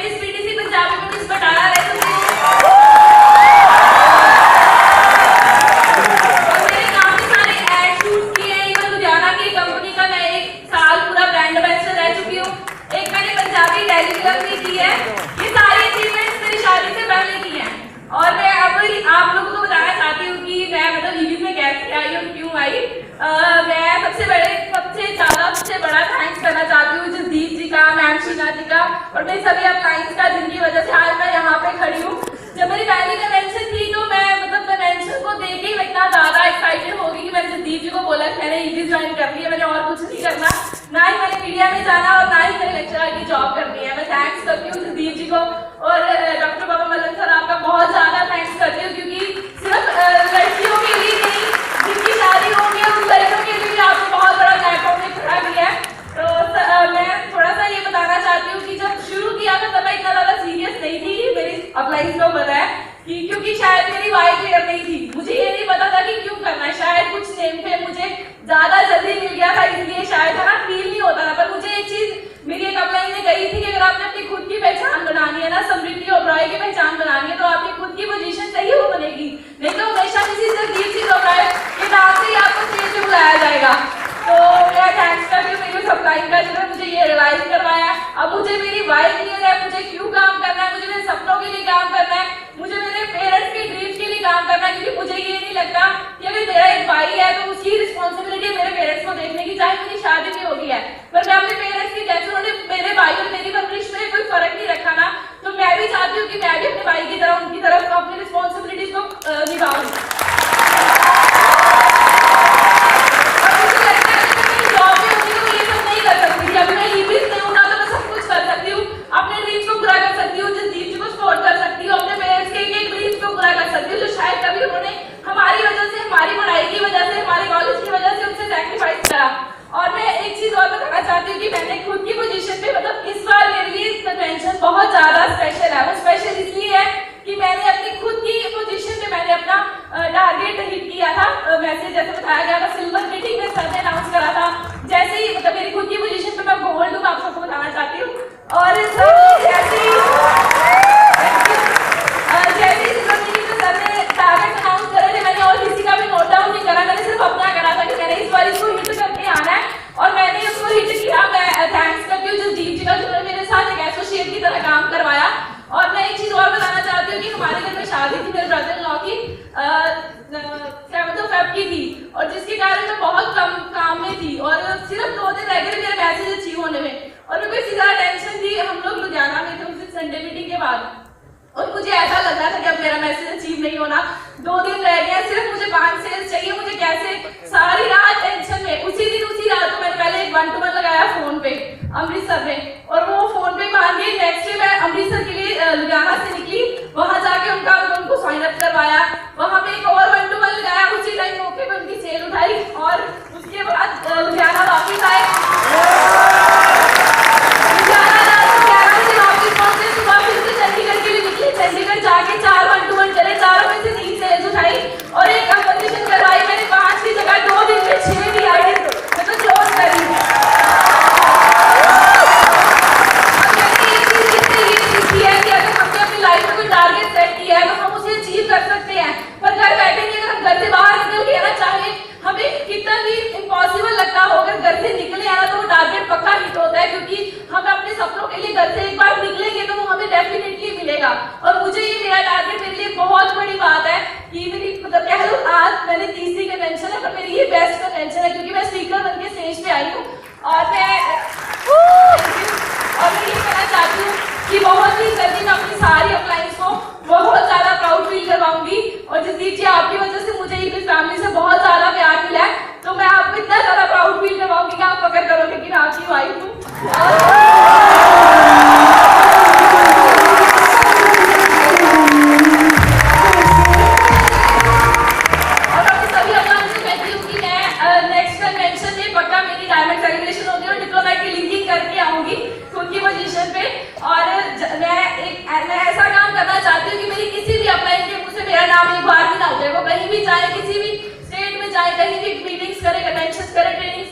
मैं इस पीटीसी पंजाबी में इस बटाला रह चुकी हूँ और मैंने काफी सारे एड शूट किए हैं। इवन लुधियाना की कंपनी का मैं 1 साल पूरा ब्रांड एम्बेसडर रह चुकी हूँ। एक मैंने पंजाबी डेली फिल्म भी की है। ये सारी अचीवमेंट्स मेरी शादी से पहले की हैं और मैं अब आप लोगों को बताना चाहती हूँ कि मैं मतलब ईवीज में कैसे आई और क्यों आई। मैं सबसे बड़ा थैंक्स करना चाहती हूँ जसदीप जी का, मैम शीना जी का और मेरे सभी अपलाइंस का, जिनकी वजह से आज मैं यहाँ पे खड़ी हूँ। जब मेरी पहली कन्वेंशन थी तो मैं मतलब कन्वेंशन को देख ही इतना ज्यादा एक्साइटेड हो गई कि मैंने जसदीप जी को बोला कि मैंने ईवीज ज्वाइन कर ली है, मैंने और कुछ नहीं करना, ना ही मैंने मीडिया में जाना और ना ही मैंने लेक्चरर की जॉब करनी है। मैं थैंक्स करती हूँ जसदीप जी को और डॉक्टर बाबा मल्लन सर आपका बहुत ज्यादा थैंक्स करती हूँ, क्योंकि सिर्फ लड़कियों के लिए नहीं, जिनकी शादी होगी उन लड़कियों के लिए भी आपने बहुत बड़ा प्लेटफॉर्म में खड़ा किया है। तो मैं थोड़ा सा ये बताना चाहती हूँ कि जब शुरू किया था तब मैं इतना ज्यादा सीरियस नहीं थी, मेरी अपलाइंस को पता है कि क्योंकि शायद मेरी वाई क्लियर नहीं थी, मुझे ये नहीं पता था कि क्यों करना है। शायद कुछ नेम पे मुझे ज्यादा जल्दी मिल गया था, इसलिए शायद है ना फील नहीं होता था। पर मुझे एक चीज मेरी एक अपलाइन ने कही थी कि अगर आपने अपनी खुद की पहचान बनानी है ना, समृद्धि ओबराय की पहचान बनानी है, तो आपकी खुद की पोजीशन सही हो बनेगी, नहीं तो हमेशा किसी जगदीप सिंह ओबराय के नाम से ही आपको स्टेज पे बुलाया जाएगा। तो मैं थैंक्स करती हूँ मेरी अपलाइन का, जिन्होंने मुझे ये रियलाइज करवाया। अब मुझे मेरी वाई क्लियर है, मुझे क्यों काम करना है, मुझे मेरे सपनों के लिए काम करना है, मुझे मेरे पेरेंट्स के ड्रीम्स के लिए काम करना है, क्योंकि मुझे ये नहीं लगता कि अगर मेरा एक भाई है तो उसकी रिस्पॉन्सिबिलिटी मेरे पेरेंट्स को देखने की, चाहे मेरी शादी भी होगी है। पर मैं अपने पेरेंट्स की जैसे उन्होंने मेरे भाई और मेरी परवरिश में कोई फर्क नहीं रखा ना, तो मैं भी चाहती हूँ कि मैं भी अपने भाई की तरह उनकी तरफ अपनी रिस्पॉन्सिबिलिटीज को निभाऊँ। अभी मैं ईवीज में हूँ ना, तो मैं सब कुछ कर सकती हूँ, अपने ड्रीम्स को पूरा कर सकती हूँ, जसदीप जी को सपोर्ट कर सकती हूँ, अपने पेरेंट्स के एक ड्रीम्स को पूरा कर सकती हूँ जो शायद कभी उन्होंने हमारी वजह से, हमारी पढ़ाई की वजह से, हमारे कॉलेज की वजह से उनसे सैक्रिफाइस करा। और मैं एक चीज और बताना चाहती हूँ कि मैंने खुद की पोजीशन पे मतलब इस बार मेरे लिए कन्वेंशन बहुत ज्यादा स्पेशल है। वो स्पेशल इसलिए है कि मैंने अपनी खुद की पोजीशन पे मैंने अपना टारगेट हिट किया था। मैसेज जैसे बताया गया था, सिल्वर मीटिंग में सर ने अनाउंस करा था, जैसे ही मतलब मेरी खुद की पोजीशन पे मैं गोल्ड हूँ, आप सबको बताना चाहती हूँ। और जैसे ही सिल्वर मीटिंग में सर ने टारगेट अनाउंस करे थे, मैंने और किसी का भी नोट डाउन नहीं करा, मैंने सिर्फ अपना करा था कि मैंने इस बार इसको हिट करके आना है और मैंने उसको हिट किया। मैं थैंक्स करती हूँ जसदीप जी का, जिन्होंने मेरे साथ एक एसोसिएट की तरह काम करवाया। और मैं एक चीज और बताना चाहती हूँ कि हमारे घर में शादी थी मेरे ब्रदर इन लॉ की 7 फेब की थी, और जिसके कारण मैं बहुत कम काम में थी और सिर्फ 2 दिन रह गए मेरे मैसेज अचीव होने में, और मेरे को इसी तरह टेंशन थी। हम लोग लुधियाना में थे उस दिन संडे मीटिंग के बाद, और मुझे ऐसा लग रहा था कि अब मेरा मैसेज अचीव नहीं होना, 2 दिन रह गए, सिर्फ मुझे 5 सेल्स चाहिए, मुझे कैसे, सारी रात टेंशन में। उसी रात को मैंने पहले एक 1-to-1 लगाया फोन पे अमृतसर में, और वो फोन पे मान गई। नेक्स्ट डे मैं अमृतसर के लिए लुधियाना से निकली, वहां जाके उनको साइन अप करवाया, वहां पे एक और 1-to-1 लगाया, उसी टाइम मौके पे उनकी सेल उठाई और उसके बाद लुधियाना वापिस आए। चंडीगढ़ जाके 4 1-to-1 चले, 4 में से 3 सेल्स उठाई और एक कंपटीशन करवाई मैंने 5 की जगह 2 दिन में 6 भी आई, मतलब क्लोज करी। कि अगर हमने अपनी लाइफ में कोई टारगेट सेट किया है तो हम उसे अचीव कर सकते हैं, पर घर बैठे नहीं, अगर हम घर से बाहर निकल के ना, चाहे हमें कितना भी इम्पॉसिबल लगता हो, अगर घर से निकले आना तो वो टारगेट पक्का हिट होता है, क्योंकि हम अपने सपनों के लिए घर से एक बार निकलेंगे तो वो हमें डेफिनेटली मिलेगा। और मुझे ये मेरा टारगेट मेरे लिए बहुत बड़ी बात है कि मेरी मतलब कह लो आज मैंने 30वीं कन्वेंशन है, पर मेरी ये बेस्ट कन्वेंशन है, क्योंकि मैं स्पीकर बन के स्टेज पे आई हूँ। और मैं ये कहना चाहती हूँ कि बहुत ही जल्दी मैं अपनी सारी अपलाइंस को बहुत ज्यादा प्राउड फील करवाऊंगी, और जसदीप जी आपकी वजह से मुझे इस फैमिली से बहुत ज्यादा प्यार मिला है, तो मैं आपको इतना ज्यादा प्राउड फील करवाऊंगी कि आप फक्र करोगे कि मैं आपकी वाइफ हूँ। और अपने सभी अपलाइंस से कहती हूँ कि मैं नेक्स्ट कन्वेंशन में पक्का मेरी डायमंड सेलिब्रेशन होगी और डिप्लोमेट की लिंकिंग करके आऊंगी खुद की पोजीशन पे। और मैं ऐसा काम करना चाहती हूँ कि मेरी किसी भी अपलाइन के मुझसे मेरा नाम एक बार भी ना उठे, वो कहीं भी जाए, किसी भी स्टेट में जाए, कहीं भी मीटिंग्स करे, कन्वेंशंस करे, ट्रेनिंग्स